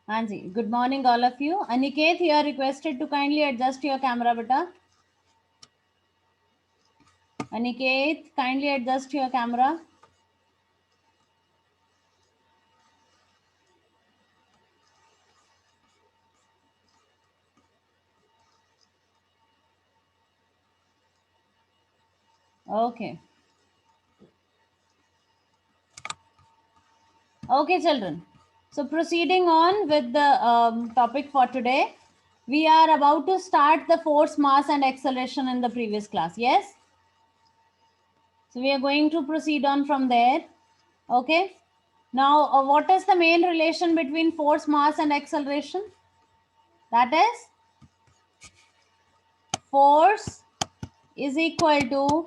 हाँ जी, good morning all of you. Aniket, you are requested to kindly adjust your camera, beta. Aniket, kindly adjust your camera. Okay. Okay, children. So proceeding on with the topic for today, we are about to start the force, mass, and acceleration in the previous class. Yes. So we are going to proceed on from there. Okay. Now, what is the main relation between force, mass, and acceleration? That is, force is equal to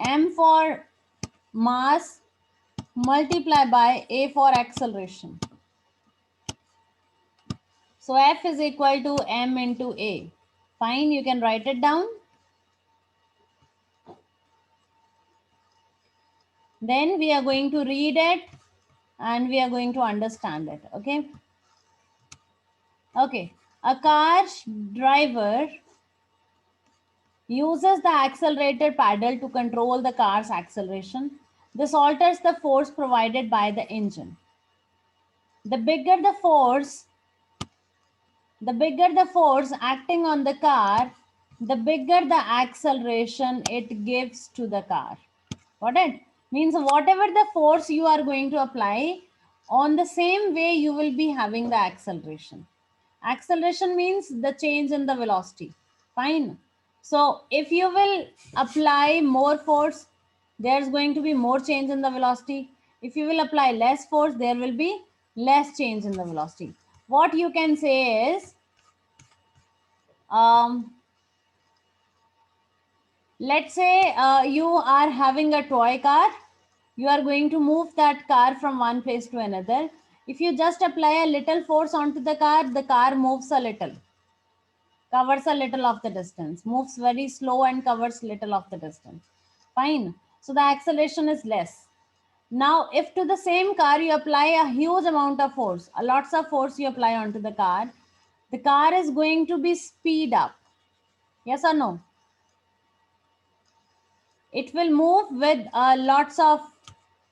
m for mass multiply by a for acceleration. So F is equal to m into a. Fine, you can write it down. Then we are going to read it and we are going to understand it. Okay. Okay. A car driver uses the accelerator pedal to control the car's acceleration. This alters the force provided by the engine. The bigger the force acting on the car, the bigger the acceleration it gives to the car. What it means, whatever the force you are going to apply, on the same way you will be having the acceleration. Acceleration means the change in the velocity. Fine. So if you will apply more force, there's going to be more change in the velocity. If you will apply less force, there will be less change in the velocity. What you can say is, let's say you are having a toy car. You are going to move that car from one place to another. If you just apply a little force onto the car moves a little, covers a little of the distance, moves very slow and covers little of the distance. Fine. So the acceleration is less. Now, if to the same car you apply a huge amount of force, a lots of force you apply onto the car is going to be speed up. Yes or no? It will move with lots of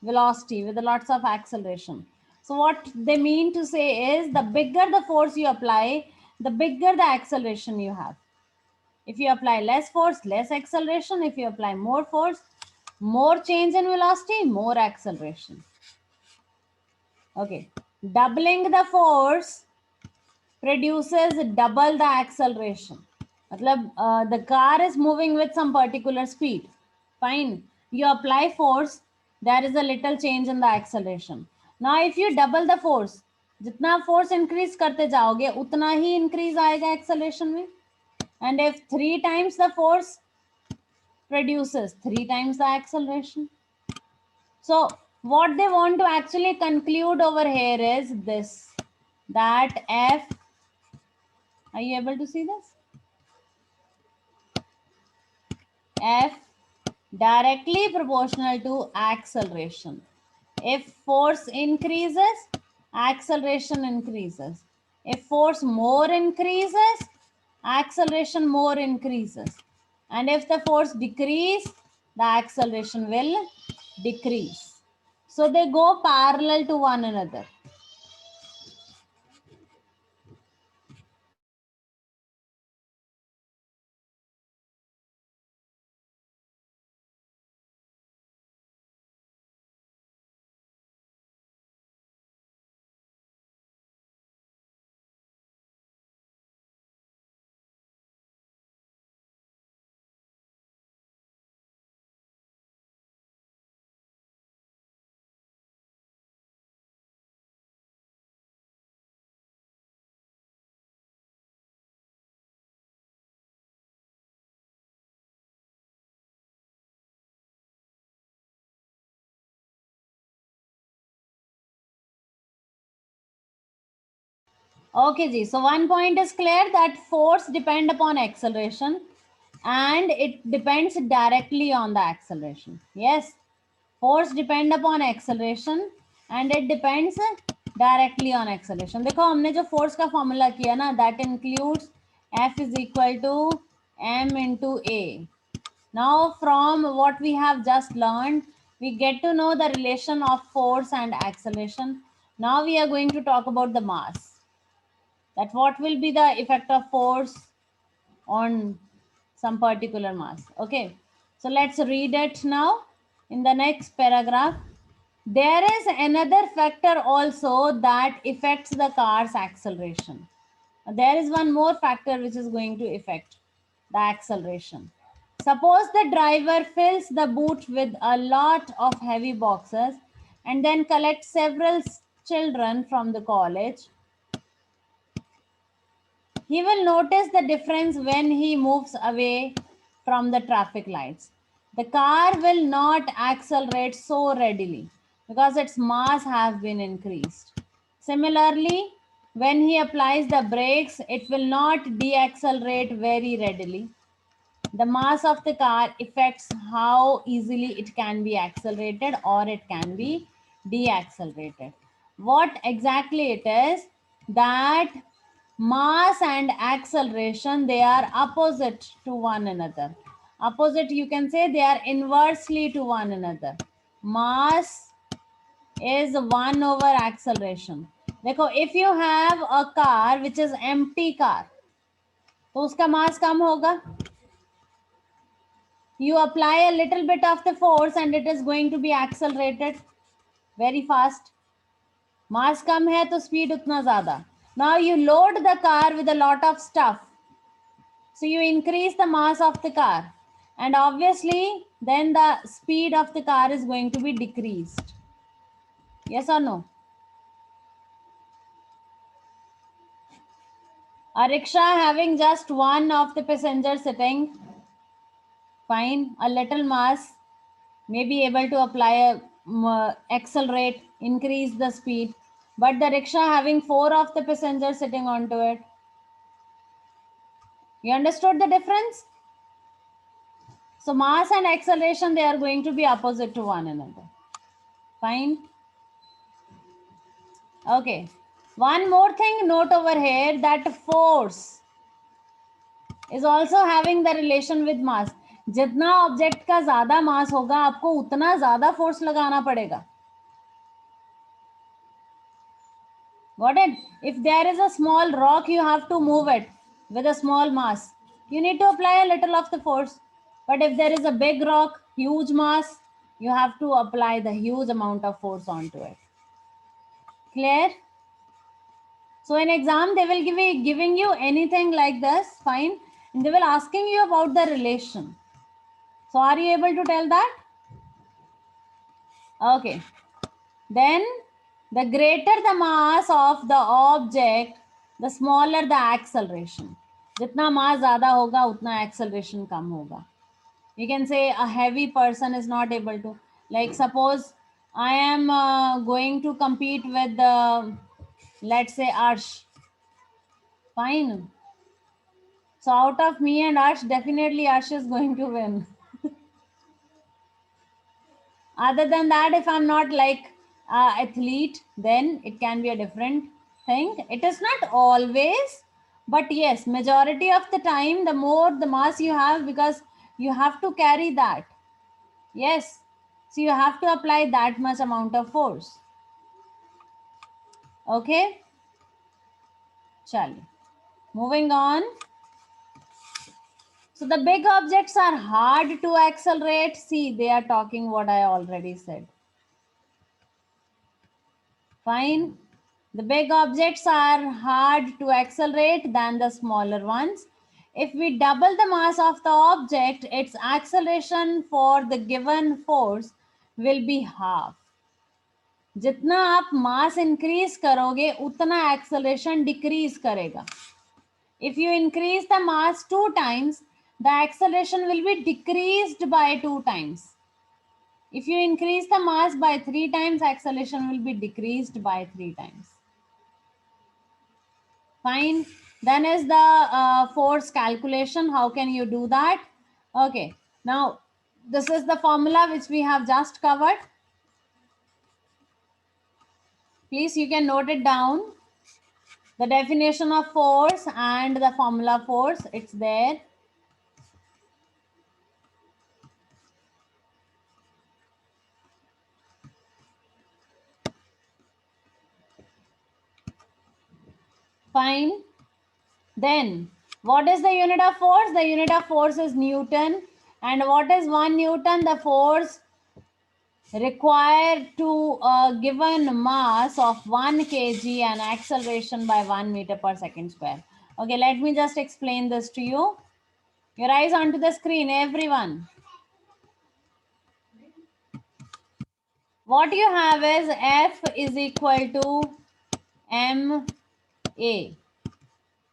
velocity, with lots of acceleration. So what they mean to say is, the bigger the force you apply, the bigger the acceleration you have. If you apply less force, less acceleration. If you apply more force, more change in velocity, more acceleration. Okay. Doubling the force produces double the acceleration. मतलब the car is moving with some particular speed. Fine. You apply force, there is a little change in the acceleration. Now if you double the force, जितना force increase करते जाओगे उतना ही increase आएगा acceleration में. And if 3 times the force produces 3 times the acceleration. So what they want to actually conclude over here is this, that F, are you able to see this? F directly proportional to acceleration. If force increases, acceleration increases. If force more increases, acceleration more increases. And if the force decrease, the acceleration will decrease. So they go parallel to one another. Okay, Ji. So one point is clear, that force depend upon acceleration and it depends directly on the acceleration. Yes, force depend upon acceleration and it depends directly on acceleration. देखो हमने जो force का formula किया ना, that includes F is equal to m into a. Now from what we have just learned, we get to know the relation of force and acceleration. Now we are going to talk about the mass, that what will be the effect of force on some particular mass. Okay, so let's read it now in the next paragraph. There is another factor also that affects the car's acceleration. There is one more factor which is going to affect the acceleration. Suppose the driver fills the boot with a lot of heavy boxes and then collects several children from the college. He will notice the difference when he moves away from the traffic lights. The car will not accelerate so readily because its mass has been increased. Similarly, when he applies the brakes, it will not deaccelerate very readily. The mass of the car affects how easily it can be accelerated or it can be deaccelerated. What exactly it is that mass and acceleration, they are opposite to one another. Opposite, you can say they are inversely to one another. Mass is 1 over acceleration. देखो, if you have a car which is empty car, तो उसका mass कम होगा. You apply a little bit of the force and it is going to be accelerated very fast. Mass कम है तो speed उतना ज़्यादा. Now you load the car with a lot of stuff. So you increase the mass of the car. And obviously, then the speed of the car is going to be decreased. Yes or no? A rickshaw having just one of the passengers sitting, fine, a little mass, may be able to apply accelerate, increase the speed, but the rickshaw having 4 of the passengers sitting onto it. You understood the difference? So mass and acceleration, they are going to be opposite to one another. Fine. Okay. One more thing, note over here that force is also having the relation with mass. जितना object का ज्यादा मास होगा, आपको उतना ज्यादा force लगाना पड़ेगा. Got it? If there is a small rock, you have to move it with a small mass. You need to apply a little of the force. But if there is a big rock, huge mass, you have to apply the huge amount of force onto it. Clear? So in exam, they will be giving you anything like this, fine. And they will asking you about the relation. So are you able to tell that? Okay. Then the greater the mass of the object, the smaller the acceleration. जितना mass ज़्यादा होगा, उतना acceleration कम होगा. You can say a heavy person is not able to, like suppose I am going to compete with let's say Arsh. Fine. So out of me and Arsh, definitely Arsh is going to win. Other than that, if I'm not like athlete, then it can be a different thing. It is not always, but yes, majority of the time, the more the mass you have, because you have to carry that. Yes, so you have to apply that much amount of force. Okay, chali. Moving on. So the big objects are hard to accelerate. See, they are talking what I already said. Fine. The big objects are hard to accelerate than the smaller ones. If we double the mass of the object, its acceleration for the given force will be half. जितना आप mass increase करोगे, उतना acceleration decrease करेगा. If you increase the mass 2 times, the acceleration will be decreased by 2 times. If you increase the mass by 3 times, acceleration will be decreased by 3 times. Fine. Then is the force calculation. How can you do that? Okay. Now, this is the formula which we have just covered. Please, you can note it down. The definition of force and the formula force, it's there. Fine. Then, what is the unit of force? The unit of force is Newton. And what is 1 Newton? The force required to a given mass of 1 kg and acceleration by 1 meter per second square. Okay, let me just explain this to you. Your eyes onto the screen, everyone. What you have is F is equal to ma.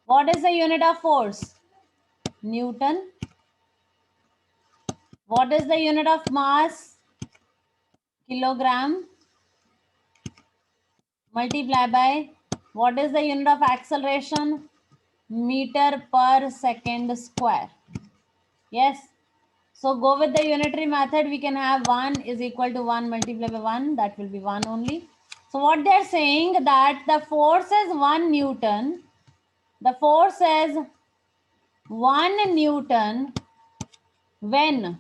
What is the unit of force? Newton. What is the unit of mass? Kilogram. Multiply by, what is the unit of acceleration? Meter per second square. Yes. So go with the unitary method. We can have 1 is equal to 1 multiplied by 1. That will be 1 only. So what they are saying that the force is 1 Newton. The force is 1 Newton when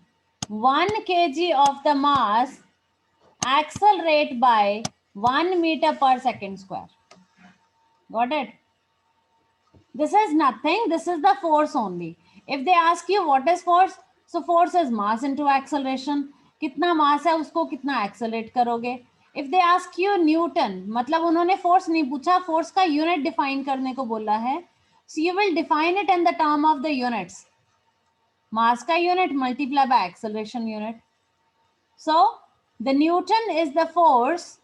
1 kg of the mass accelerate by 1 meter per second square. Got it? This is nothing. This is the force only. If they ask you what is force, so force is mass into acceleration. कितना mass है उसको कितना accelerate करोगे. If they ask you Newton, मतलब उन्होंने force नहीं पूछा, force का unit define करने को बोला है. So you will define it in the term of the units. Mass का unit multiply by acceleration unit. So the Newton is the force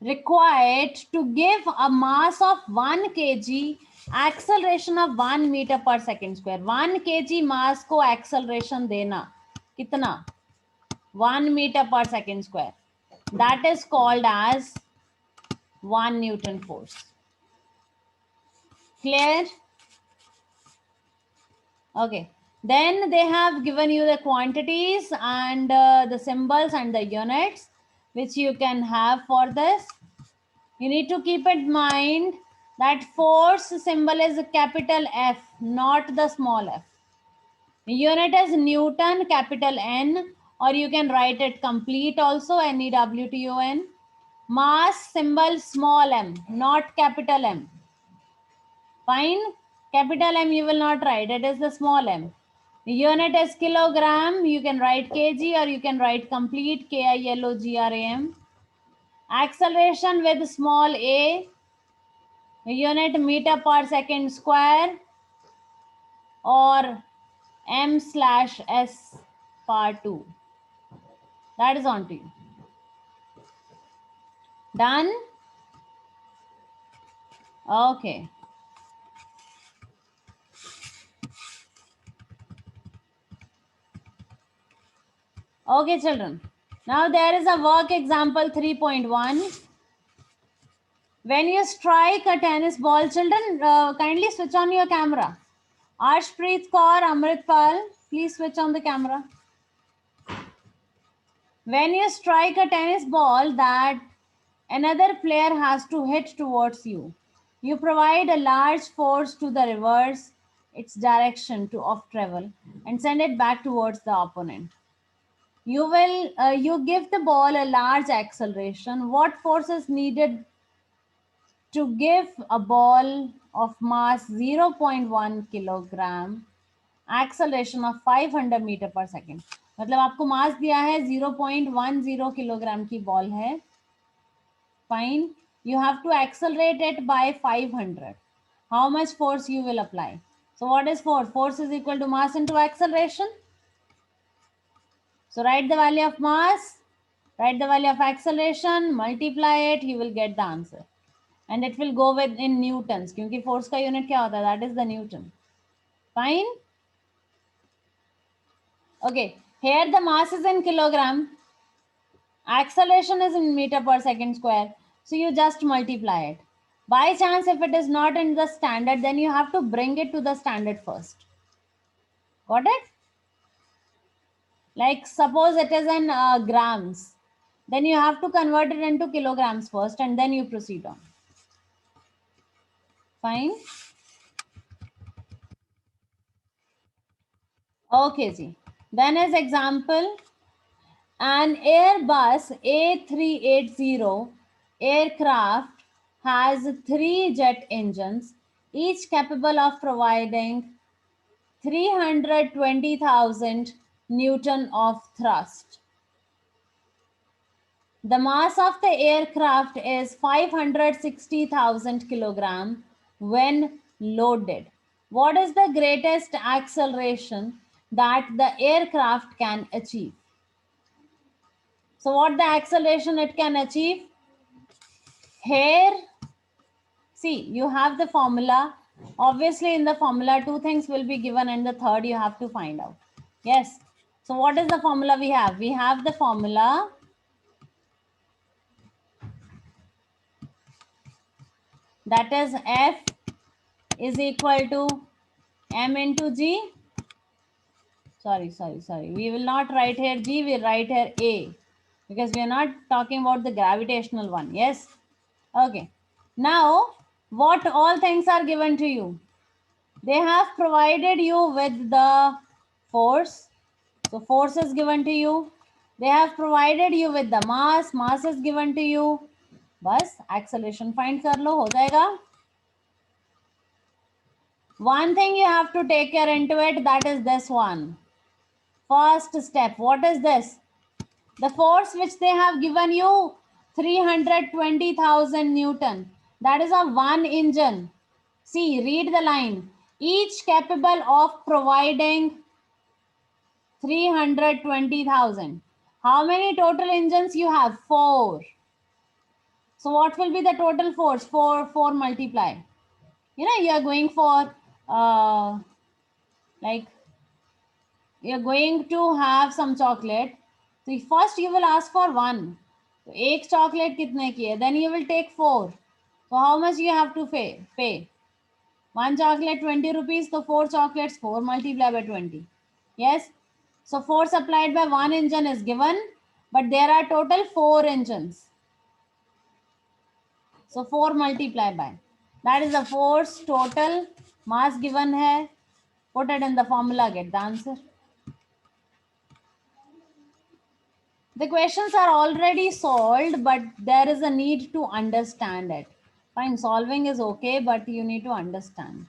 required to give a mass of 1 kg, acceleration of 1 meter per second square. 1 kg mass को acceleration देना कितना? 1 meter per second square. That is called as 1 Newton force. Clear? Okay. Then they have given you the quantities and the symbols and the units which you can have for this. You need to keep in mind that force symbol is a capital F, not the small f. Unit is Newton, capital N, or you can write it complete also, NEWTON. Mass symbol small m, not capital M. Fine? Capital M you will not write, it is the small m. Unit is kilogram, you can write kg or you can write complete, KILOGRAM. Acceleration with small a, unit meter per second square or m/s power 2. That is on to you. Done? Okay. Okay, children. Now there is a work example 3.1. When you strike a tennis ball, children, kindly switch on your camera. Arshpreet Kaur, Amritpal, please switch on the camera. When you strike a tennis ball that another player has to hit towards you, you provide a large force to the reverse its direction of travel and send it back towards the opponent. You give the ball a large acceleration. What force is needed to give a ball of mass 0.1 kilogram acceleration of 500 meter per second? मतलब आपको मास दिया है 0.10 kilogram की ball है. Fine. You have to accelerate it by 500. How much force you will apply? So what is force? Force is equal to mass into acceleration. So write the value of mass, write the value of acceleration, multiply it, you will get the answer. And it will go with in newtons. क्योंकि force का unit क्या होता है? That is the Newton. Fine. Okay. Here the mass is in kilogram. Acceleration is in meter per second square. So you just multiply it. By chance, if it is not in the standard, then you have to bring it to the standard first. Got it? Like suppose it is in grams. Then you have to convert it into kilograms first and then you proceed on. Fine. Okay, ji. Then as example, an Airbus A380 aircraft has 3 jet engines, each capable of providing 320,000 Newton of thrust. The mass of the aircraft is 560,000 kilogram when loaded. What is the greatest acceleration that the aircraft can achieve? So what the acceleration it can achieve? Here, see, you have the formula. Obviously, in the formula, two things will be given and the third you have to find out. Yes. So what is the formula we have? We have the formula that is F is equal to M into G. Sorry. We will not write here G, we write here A because we are not talking about the gravitational one. Yes. Okay. Now, what all things are given to you? They have provided you with the force. So force is given to you. They have provided you with the mass. Mass is given to you. बस acceleration find कर लो, हो जाएगा. One thing you have to take care into it, that is this one. First step. What is this? The force which they have given you, 320,000 Newton. That is a one engine. See, read the line. Each capable of providing 320,000. How many total engines you have? 4. So what will be the total force? 4 multiply. You know, you are going for like you're going to have some chocolate. So first you will ask for one. So एक chocolate कितने की है? Then you will take 4. So how much you have to pay? One chocolate 20 rupees. So 4 chocolates, 4 multiplied by 20. Yes. So force applied by one engine is given, but there are total 4 engines. So 4 multiplied by. That is the force total. Mass given hai. Put it in the formula, get the answer. The questions are already solved, but there is a need to understand it. Fine, solving is okay, but you need to understand.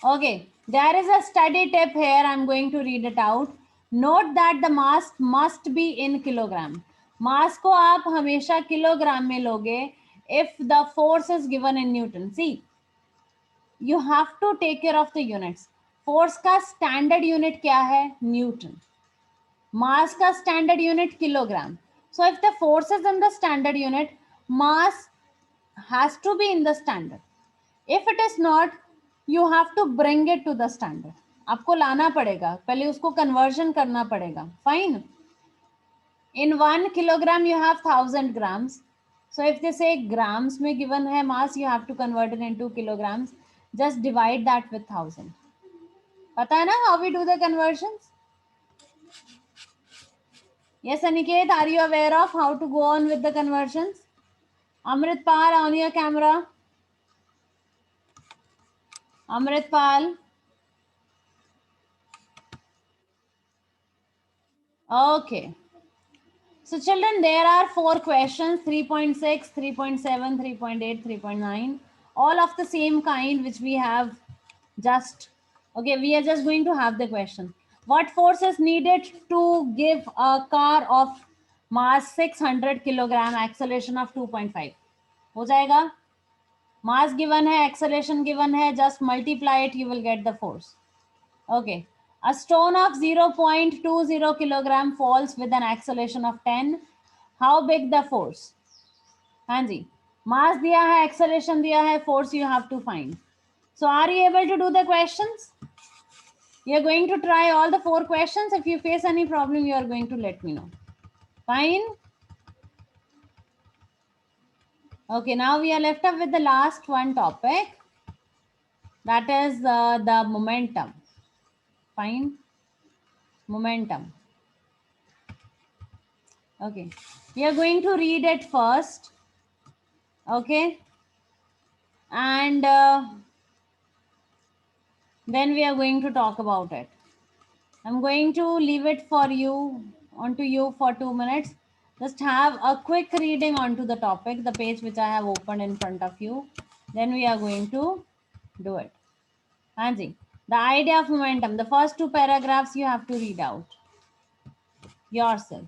Okay, there is a study tip here. I'm going to read it out. Note that the mass must be in kilogram. Mass को आप हमेशा kilogram में लोगे if the force is given in Newton. See, you have to take care of the units. Force का standard unit क्या है? Newton. Mass का standard unit kilogram. So if the force is in the standard unit, mass has to be in the standard. If it is not, you have to bring it to the standard. आपको लाना पड़ेगा, पहले उसको conversion करना पड़ेगा. Fine. In 1 kilogram you have 1000 grams. So if they say grams में given है mass, you have to convert it into kilograms. Just divide that with 1000. पता है ना how we do the conversions? Yes, Aniket, are you aware of how to go on with the conversions? Amritpal, on your camera. Amritpal. Okay. So children, there are 4 questions, 3.6, 3.7, 3.8, 3.9, all of the same kind which we have just, okay, we are just going to have the question. What force is needed to give a car of mass 600 kilogram acceleration of 2.5? हो जाएगा? Mass given hai, acceleration given hai, just multiply it, you will get the force. Okay. A stone of 0.20 kilogram falls with an acceleration of 10. How big the force? हाँ जी. Mass दिया है, acceleration दिया है, force you have to find. So are you able to do the questions? You are going to try all the 4 questions. If you face any problem, you are going to let me know. Fine. Okay, now we are left up with the last one topic. That is the momentum. Fine. Momentum. Okay, we are going to read it first. Okay, and then we are going to talk about it. I'm going to leave it for you, onto you for 2 minutes. Just have a quick reading onto the topic, the page which I have opened in front of you. Then we are going to do it. Hanji, the idea of momentum, the first 2 paragraphs you have to read out yourself.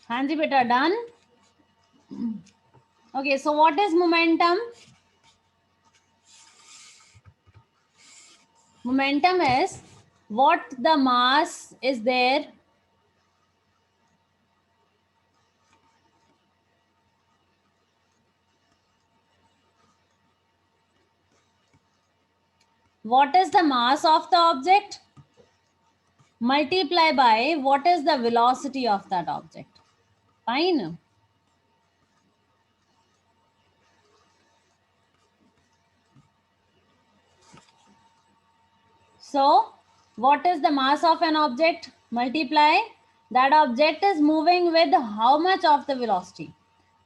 Hanji beta, done? Okay, so what is momentum? Momentum is what the mass is there. What is the mass of the object? Multiply by what is the velocity of that object. Fine. So what is the mass of an object? Multiply that object is moving with how much of the velocity.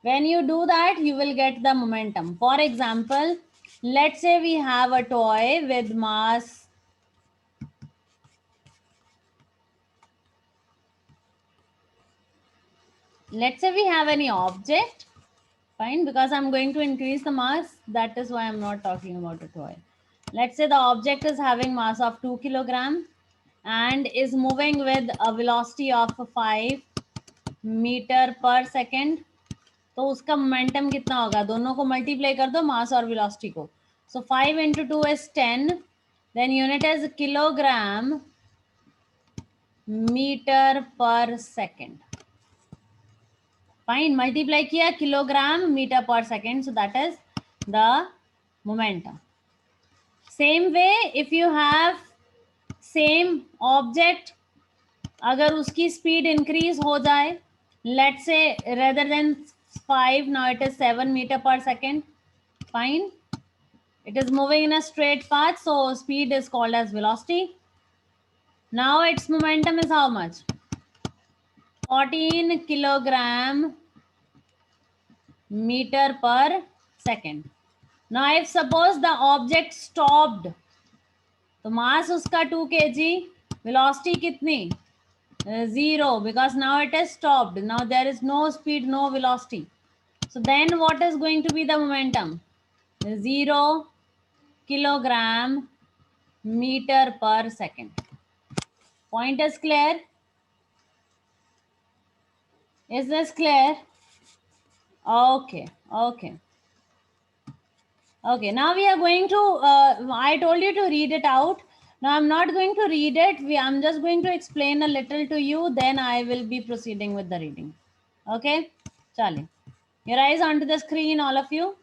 When you do that, you will get the momentum. For example, let's say we have a toy with mass, let's say we have any object, fine, because I'm going to increase the mass, that is why I'm not talking about a toy. Let's say the object is having mass of 2 kilogram and is moving with a velocity of 5 metre per second, तो उसका momentum कितना होगा? दोनों को multiply कर दो, मास और velocity को. So 5 into 2 is 10, then unit is kilogram metre per second. Fine, multiply किया, kilogram metre per second, so that is the momentum. Same way if you have same object, अगर उसकी स्पीड इंक्रीज हो जाए, let's say rather than 5 now it is 7 meter per second, fine, it is moving in a straight path, so speed is called as velocity. Now its momentum is how much? 14 kilogram meter per second. Now if suppose the object stopped, तो mass उसका 2 kg, velocity कितनी? 0, because now it is stopped. Now there is no speed, no velocity. So then what is going to be the momentum? 0 kilogram meter per second. Point is clear? Is this clear? Okay, okay. Okay, now we are going to, I told you to read it out. Now I'm not going to read it. I'm just going to explain a little to you. Then I will be proceeding with the reading. Okay, Charlie. Your eyes onto the screen, all of you.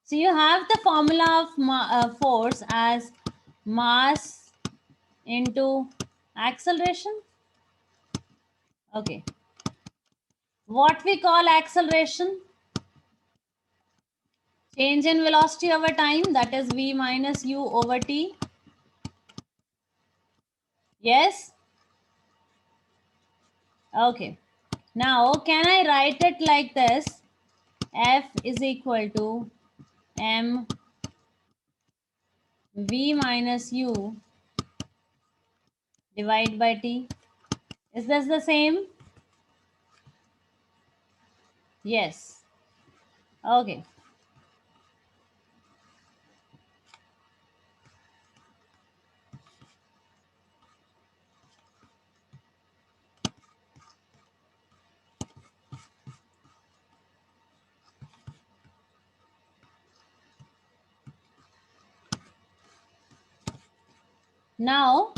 So you have the formula of force as mass into acceleration. Okay. What we call acceleration? Change in velocity over time, that is v minus u over t. Yes? Okay. Now, can I write it like this? F is equal to m v minus u divided by t. Is this the same? Yes. Okay. Now,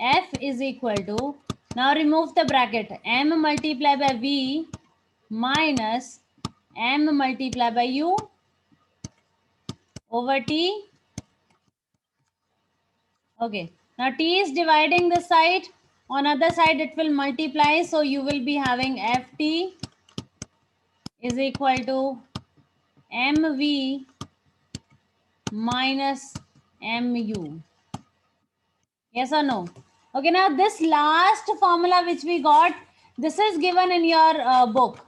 F is equal to, now remove the bracket, m multiplied by v minus m multiplied by u over t. Okay, now t is dividing this side, on other side it will multiply, so you will be having ft is equal to mv minus mu. Yes or no? Okay, now this last formula which we got, this is given in your book.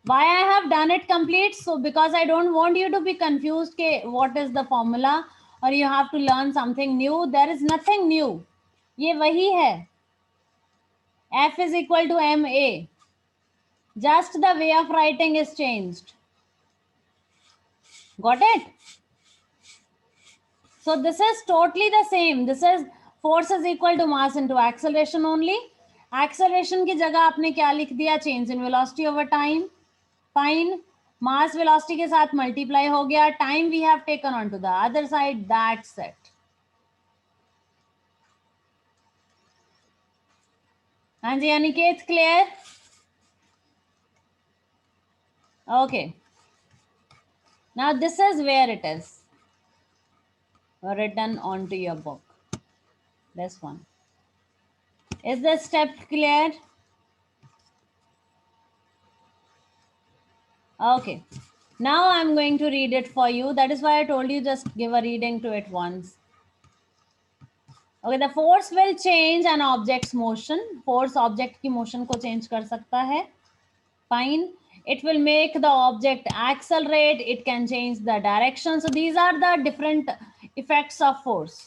Why I have done it complete? So because I don't want you to be confused, okay, what is the formula, or you have to learn something new. There is nothing new. ये वही है. F is equal to ma. Just the way of writing is changed. Got it? So this is totally the same. This is force is equal to mass into acceleration only. Acceleration की जगह आपने क्या लिख दिया? Change in velocity over time. Fine. Mass velocity के साथ multiply हो गया. Time we have taken on to the other side. That's it. हाँ जी Aniket, clear? Okay. Now this is where it is written onto your book. This one. Is the step clear? Okay. Now I'm going to read it for you. That is why I told you just give a reading to it once. Okay, the force will change an object's motion. Force object की motion को change कर सकता है. Fine. It will make the object accelerate. It can change the direction. So these are the different effects of force,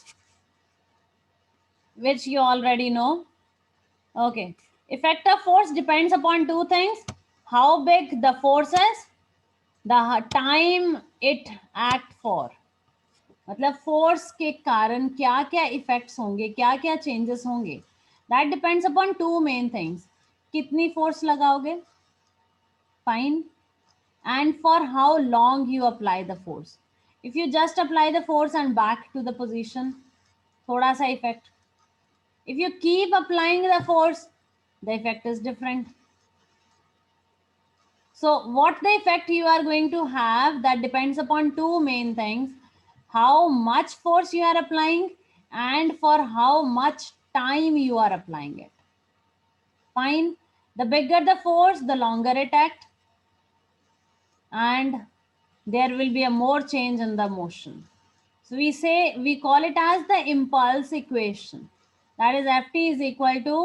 which you already know. Okay. Effect of force depends upon two things: how big the force is, the time it act for. मतलब force के कारण क्या क्या effects होंगे, क्या क्या changes होंगे, that depends upon two main things. कितनी फोर्स लगाओगे, fine, and for how long you apply the force. If you just apply the force and back to the position, थोड़ा सा effect. If you keep applying the force, the effect is different. So what the effect you are going to have, that depends upon two main things: how much force you are applying and for how much time you are applying it. Fine. The bigger the force, the longer it act, and there will be a more change in the motion. So we call it as the impulse equation. That is Ft is equal to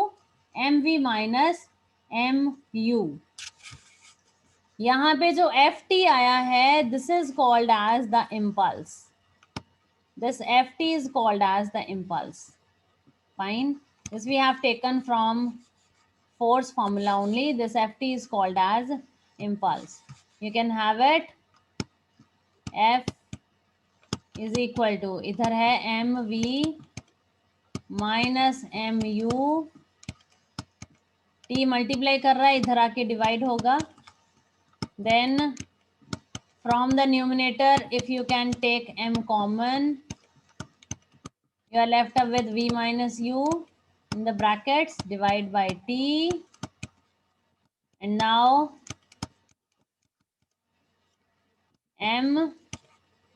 mv minus mu. यहाँ पे जो F T आया है, this is called as the impulse. This F T is called as the impulse. Fine. This we have taken from force formula only. This ft is called as impulse. You can have it f is equal to, इधर है mv minus mu, t multiply कर रहा है, इधर आके divide होगा. Then from the numerator, if you can take m common, you are left up with v minus u in the brackets, divide by t, and now m,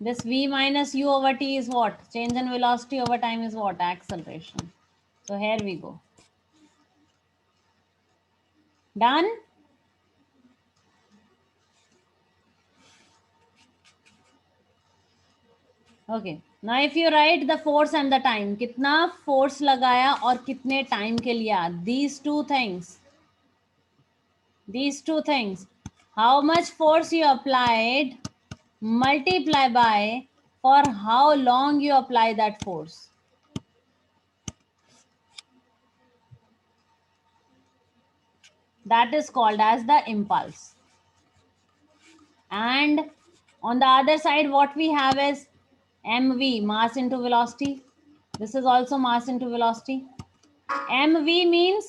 this v minus u over t is what? Change in velocity over time is what? Acceleration. So here we go. Done? Okay. Now if you write the force and the time, कितना force लगाया और कितने time के लिया, these two things, how much force you applied, multiply by for how long you apply that force. That is called as the impulse. And on the other side, what we have is mv, mass into velocity. This is also mass into velocity. mv means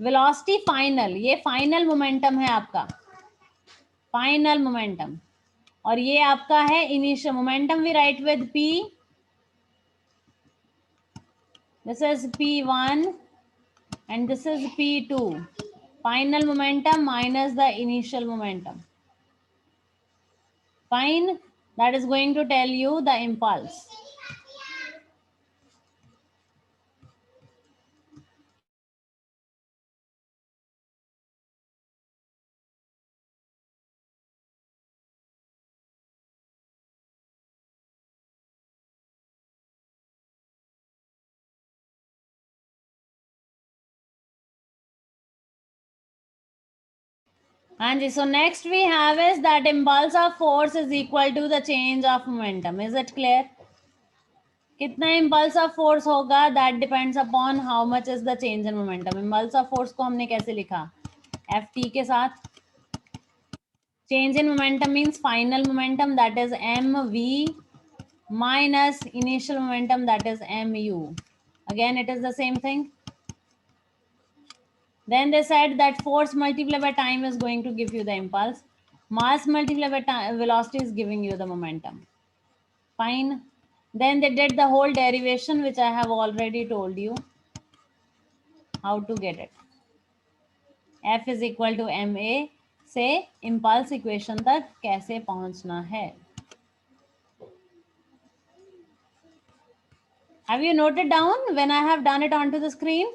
velocity final. ये final momentum है आपका, final momentum. और ये आपका है initial momentum. We write with p. This is p1 and this is p2. Final momentum minus the initial momentum. Fine. That is going to tell you the impulse. And so next we have is that impulse of force is equal to the change of momentum. Is it clear? कितना impulse of force होगा, that depends upon how much is the change in momentum. Impulse of force को हमने कैसे लिखा, ft के साथ. Change in momentum means final momentum, that is mv, minus initial momentum, that is mu. Again it is the same thing. Then they said that force multiplied by time is going to give you the impulse. Mass multiplied by time, velocity is giving you the momentum. Fine. Then they did the whole derivation, which I have already told you how to get it. F is equal to ma से impulse equation तक कैसे पहुंचना है. Have you noted down when I have done it onto the screen?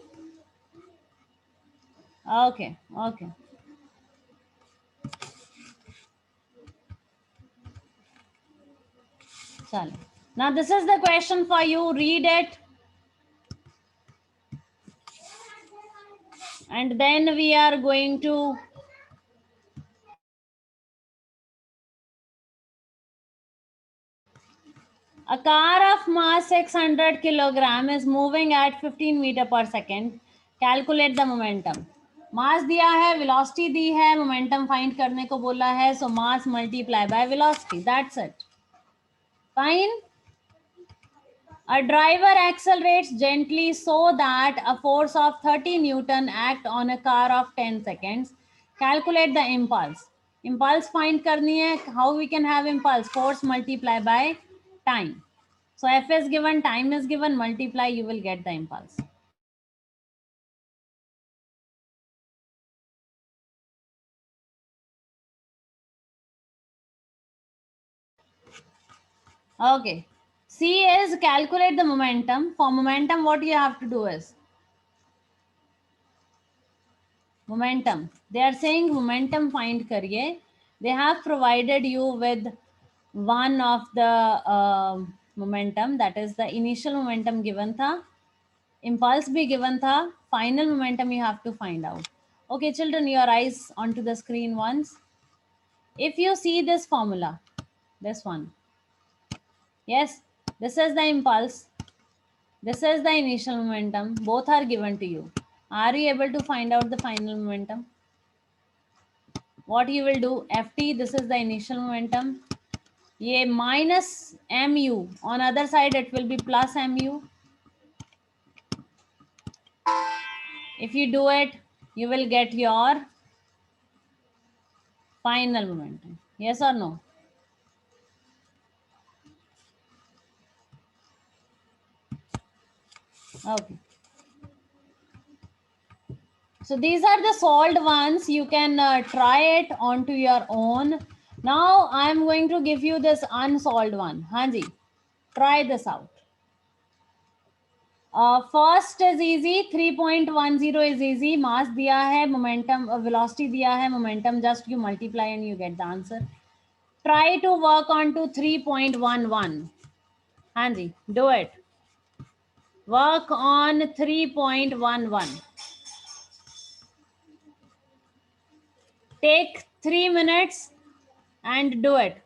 Okay, okay. Chalo. Now this is the question for you. Read it. and then we are going to a car of mass 600 kilogram is moving at 15 meter per second. Calculate the momentum. मास दिया है, velocity दी है, momentum find करने को बोला है, so mass multiply by velocity. That's it. Fine. A driver accelerates gently so that a force of 30 Newton act on a car of 10 seconds. Calculate the impulse. Impulse find करनी है. How we can have impulse? Force multiply by time. So F is given, time is given, multiply, you will get the impulse. Okay. C is calculate the momentum. For momentum, what you have to do is momentum. They are saying momentum find kariye. They have provided you with one of the momentum, that is the initial momentum given tha, impulse bhi given tha, final momentum you have to find out. Okay, children, your eyes onto the screen once. If you see this formula, this one, yes, this is the impulse, this is the initial momentum, both are given to you. Are you able to find out the final momentum? What you will do, Ft, this is the initial momentum, ये minus mu, on other side it will be plus mu. If you do it, you will get your final momentum. Yes or no? Okay. So these are the solved ones. You can try it onto your own. Now I am going to give you this unsolved one. Hanji, try this out. First is easy. 3.10 is easy. Mass दिया है, momentum, velocity दिया है, momentum. Just you multiply and you get the answer. Try to work on to 3.11. Hanji, do it. Work on 3.11. Take 3 minutes and do it.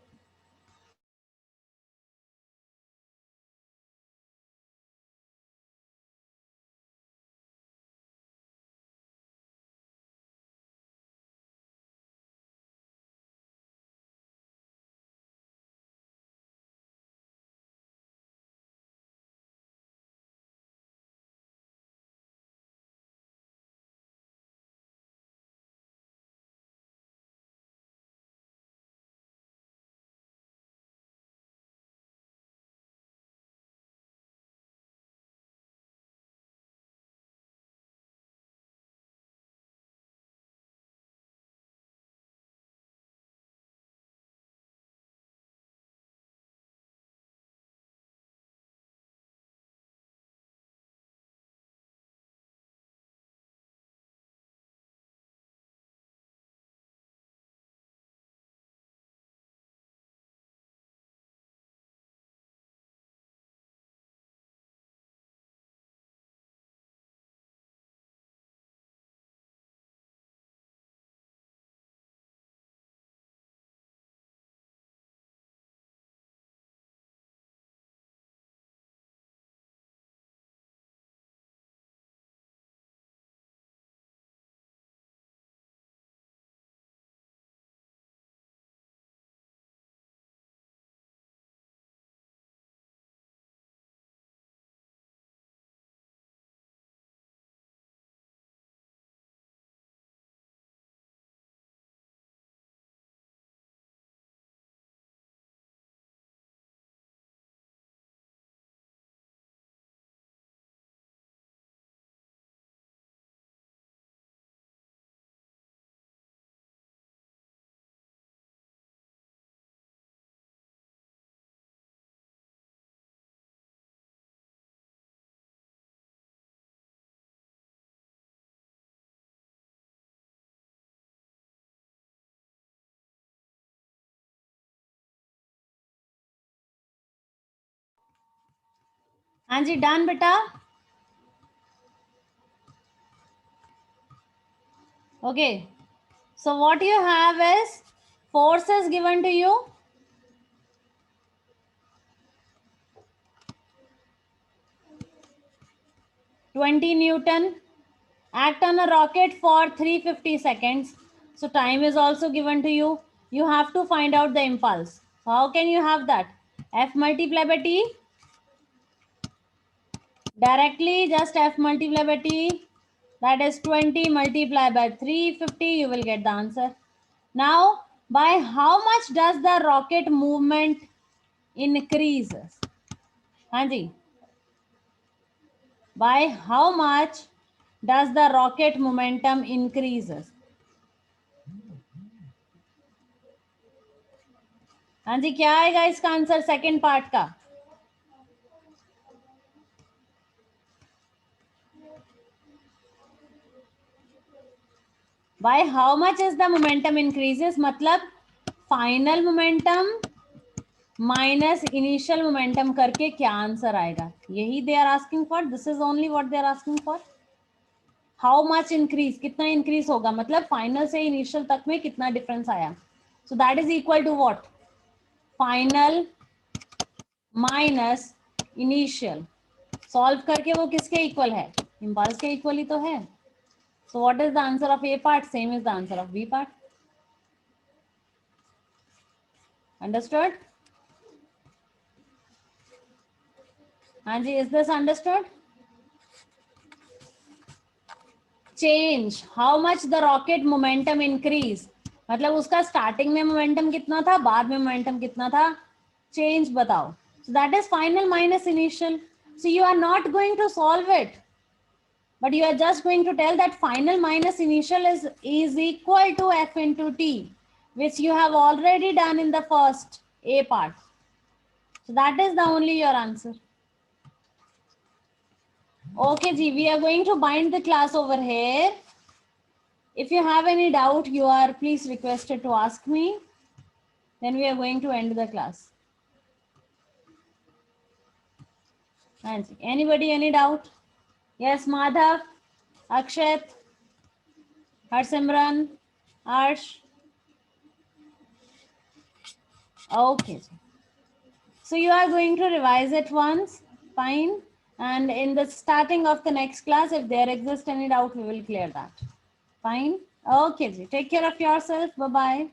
हाँ जी, done बेटा. Okay. So what you have is force is given to you. $20 Newton. Act on a rocket for 350 seconds. So time is also given to you. You have to find out the impulse. So how can you have that? F multiplied by T. Directly just F multiplied by T. That is 20 multiplied by 350. You will get the answer. Now, by how much does the rocket movement increases? Hanji. By how much does the rocket momentum increases? हाँ जी, क्या आएगा इसका answer second part का? By how much is the momentum increases? मतलब final momentum minus initial momentum करके क्या answer आएगा? यही they are asking for. This is only what they are asking for. How much increase, कितना increase होगा, मतलब final से इनिशियल तक में कितना डिफरेंस आया. So that is equal to what? Final minus initial. Solve करके वो किसके इक्वल है? इम्पल्स के इक्वल ही तो है. So what is the answer of A part? Same is the answer of B part. Understood? Anji, is this understood? Change. How much the rocket momentum increase? मतलब उसका starting में momentum कितना था, बाद में मोमेंटम कितना था, चेंज बताओ. So that is final minus initial. So you are not going to solve it, but you are just going to tell that final minus initial is equal to F into T, which you have already done in the first A part. So that is the only your answer. Okay, Ji, we are going to bind the class over here. If you have any doubt, you are please requested to ask me. Then we are going to end the class. Anybody, any doubt? Yes, Madhav, Akshat, Harsimran, Arsh. Okay. So you are going to revise it once. Fine. And in the starting of the next class, if there exists any doubt, we will clear that. Fine. Okay. Ji. Take care of yourself. Bye-bye.